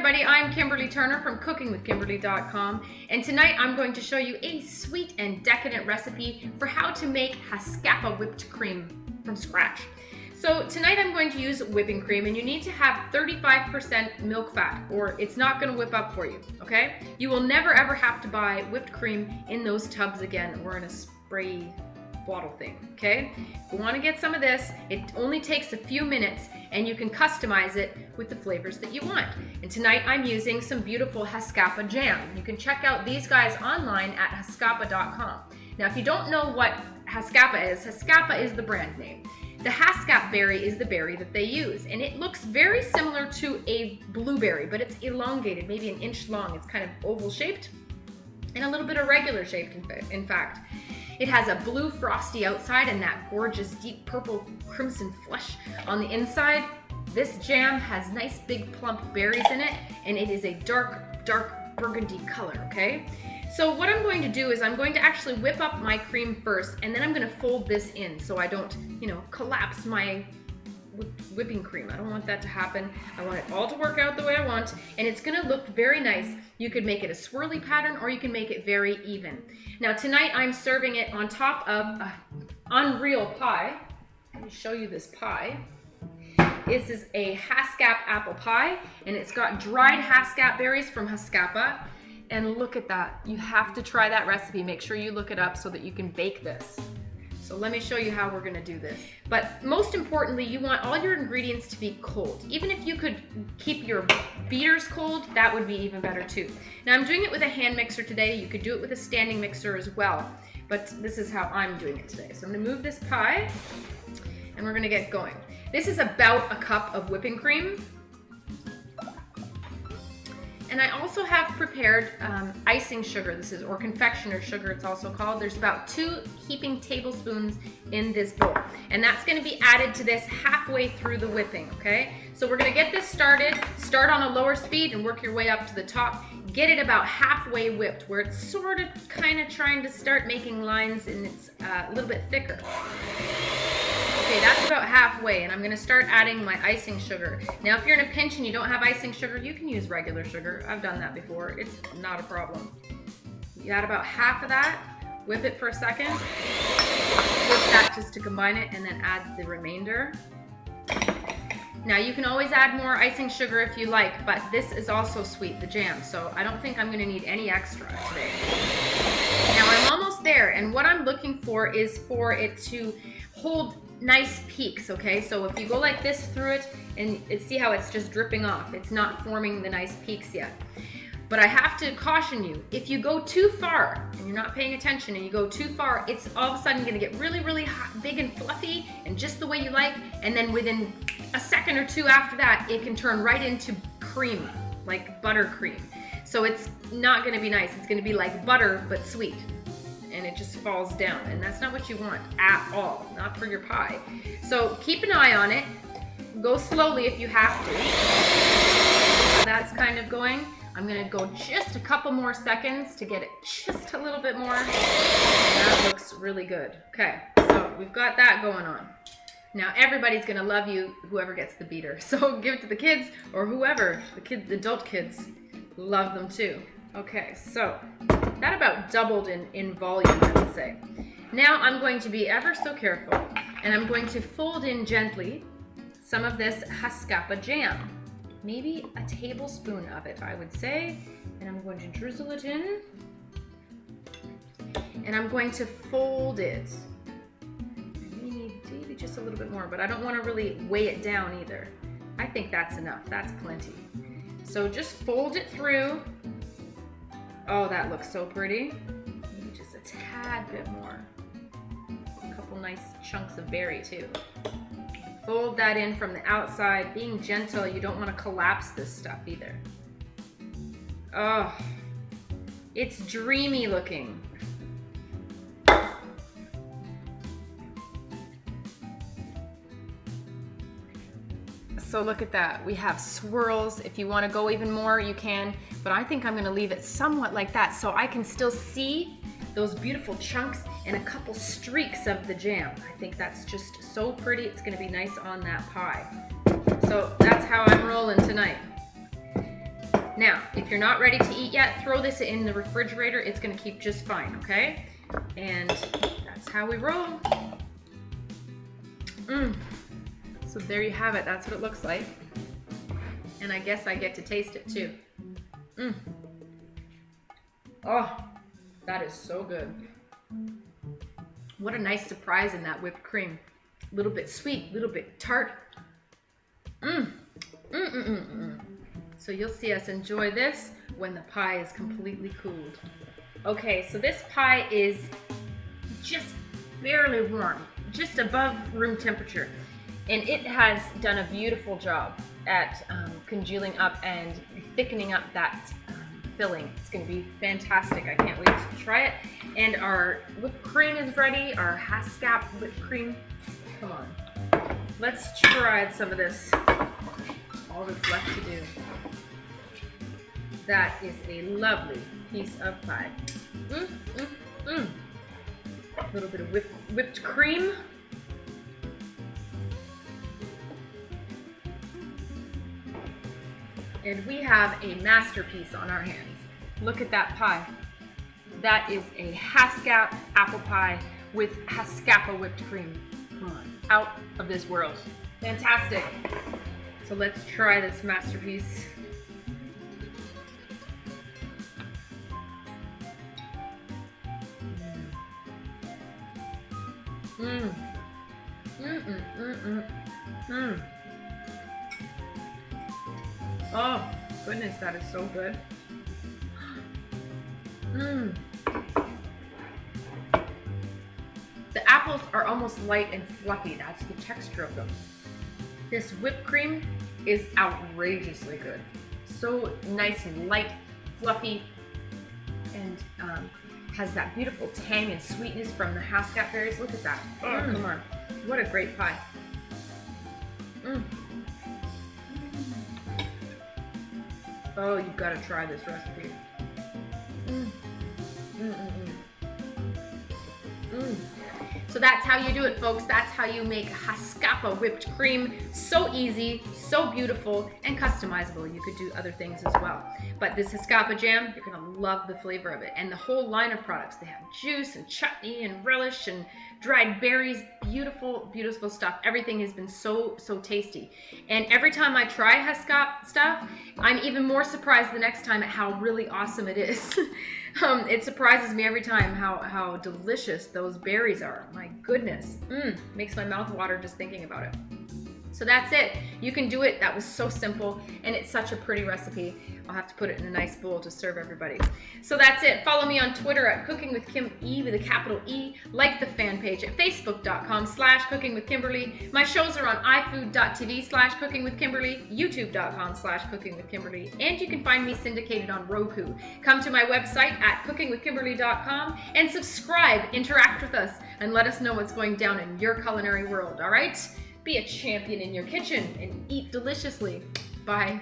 everybody, I'm Kimberly Turner from cookingwithkimberly.com, and tonight I'm going to show you a sweet and decadent recipe for how to make Haskapa whipped cream from scratch. So tonight I'm going to use whipping cream, and you need to have 35% milk fat or it's not going to whip up for you, okay? You will never ever have to buy whipped cream in those tubs again or in a spray bottle thing, okay? If you want to get some of this, it only takes a few minutes and you can customize it with the flavors that you want. And tonight I'm using some beautiful Haskapa Jam. You can check out these guys online at haskapa.com. Now, if you don't know what Haskapa is the brand name. The Haskap berry is the berry that they use, and it looks very similar to a blueberry, but it's elongated, maybe an inch long. It's kind of oval shaped and a little bit irregular shaped, in fact. It has a blue frosty outside and that gorgeous deep purple crimson flesh on the inside. This jam has nice big plump berries in it, and it is a dark burgundy color, okay? So what I'm going to do is I'm going to actually whip up my cream first, and then I'm going to fold this in so I don't, collapse my whipping cream. I don't want that to happen. I want it all to work out the way I want, and it's going to look very nice. You could make it a swirly pattern, or you can make it very even. Now tonight I'm serving it on top of an unreal pie. Let me show you this pie. This is a Haskap apple pie, and it's got dried Haskap berries from Haskapa. And look at that. You have to try that recipe. Make sure you look it up so that you can bake this. So let me show you how we're gonna do this. But most importantly, you want all your ingredients to be cold. Even if you could keep your beaters cold, that would be even better too. Now I'm doing it with a hand mixer today. You could do it with a standing mixer as well. But this is how I'm doing it today. So I'm gonna move this pie and we're gonna get going. This is about a cup of whipping cream. And I also have prepared icing sugar. This is, or confectioner sugar it's also called. There's about 2 heaping tablespoons in this bowl. And that's gonna be added to this halfway through the whipping, okay? So we're gonna get this started. Start on a lower speed and work your way up to the top. Get it about halfway whipped, where it's sort of kind of trying to start making lines and it's a little bit thicker. Okay, that's about halfway, and I'm gonna start adding my icing sugar. Now, if you're in a pinch and you don't have icing sugar, you can use regular sugar. I've done that before. It's not a problem. You add about half of that, whip it for a second, whip that just to combine it, and then add the remainder. Now, you can always add more icing sugar if you like, but this is also sweet, the jam, so I don't think I'm gonna need any extra today. Now, I'm almost there, and what I'm looking for is for it to hold nice peaks, okay? So if you go like this through it, and see how it's just dripping off. It's not forming the nice peaks yet. But I have to caution you, if you go too far, and you're not paying attention, and you go too far, it's all of a sudden gonna get really, really hot, big and fluffy, and just the way you like, and then within a second or two after that, it can turn right into cream, like buttercream. So it's not gonna be nice. It's gonna be like butter, but sweet. And it just falls down, and that's not what you want at all, not for your pie. So keep an eye on it. Go slowly if you have to. That's kind of going. I'm gonna go just a couple more seconds to get it just a little bit more. That looks really good. Okay, so we've got that going on. Now everybody's gonna love you, whoever gets the beater. So give it to the kids or whoever, the adult kids love them too. Okay, so that about doubled in volume, I would say. Now I'm going to be ever so careful, and I'm going to fold in gently some of this Haskapa Jam. Maybe a tablespoon of it, I would say. And I'm going to drizzle it in. And I'm going to fold it. Maybe just a little bit more, but I don't want to really weigh it down either. I think that's enough. That's plenty. So just fold it through. Oh, that looks so pretty. Maybe just a tad bit more. A couple nice chunks of berry too. Fold that in from the outside, being gentle. You don't want to collapse this stuff either. Oh, it's dreamy looking. So look at that. We have swirls. If you want to go even more, you can. But I think I'm going to leave it somewhat like that so I can still see those beautiful chunks and a couple streaks of the jam. I think that's just so pretty. It's going to be nice on that pie. So that's how I'm rolling tonight. Now, if you're not ready to eat yet, throw this in the refrigerator. It's gonna keep just fine, okay? And that's how we roll. So there you have it. That's what it looks like. And I guess I get to taste it too. Oh, that is so good. What a nice surprise in that whipped cream. A little bit sweet, a little bit tart. So you'll see us enjoy this when the pie is completely cooled. Okay, so this pie is just barely warm, just above room temperature. And it has done a beautiful job at congealing up and thickening up that filling. It's gonna be fantastic. I can't wait to try it. And our whipped cream is ready, our Haskap whipped cream. Come on, let's try some of this. All that's left to do. That is a lovely piece of pie. A little bit of whipped cream. And we have a masterpiece on our hands. Look at that pie. That is a Haskap apple pie with Haskapa whipped cream. Come on, out of this world. Fantastic. So let's try this masterpiece. Oh, goodness, that is so good. The apples are almost light and fluffy. That's the texture of them. This whipped cream is outrageously good. So nice and light, fluffy, and has that beautiful tang and sweetness from the Haskap berries. Look at that. Oh, come on. What a great pie. Oh, you've got to try this recipe. So that's how you do it, folks. That's how you make Haskapa whipped cream. So easy, so beautiful, and customizable. You could do other things as well. But this Haskapa Jam, you're gonna love the flavor of it. And the whole line of products. They have juice and chutney and relish and dried berries. Beautiful, beautiful stuff. Everything has been so tasty. And every time I try Haskap stuff, I'm even more surprised the next time at how really awesome it is. It surprises me every time how delicious those berries are. My goodness. Makes my mouth water just thinking about it. So that's it. You can do it. That was so simple, and it's such a pretty recipe. I'll have to put it in a nice bowl to serve everybody. So that's it. Follow me on Twitter at Cooking with Kim E with a capital E. Like the fan page at facebook.com/cookingwithkimberly. My shows are on ifood.tv/cookingwithkimberly, youtube.com/cookingwithkimberly, and you can find me syndicated on Roku. Come to my website at cookingwithkimberly.com and subscribe, interact with us, and let us know what's going down in your culinary world, all right? Be a champion in your kitchen and eat deliciously. Bye.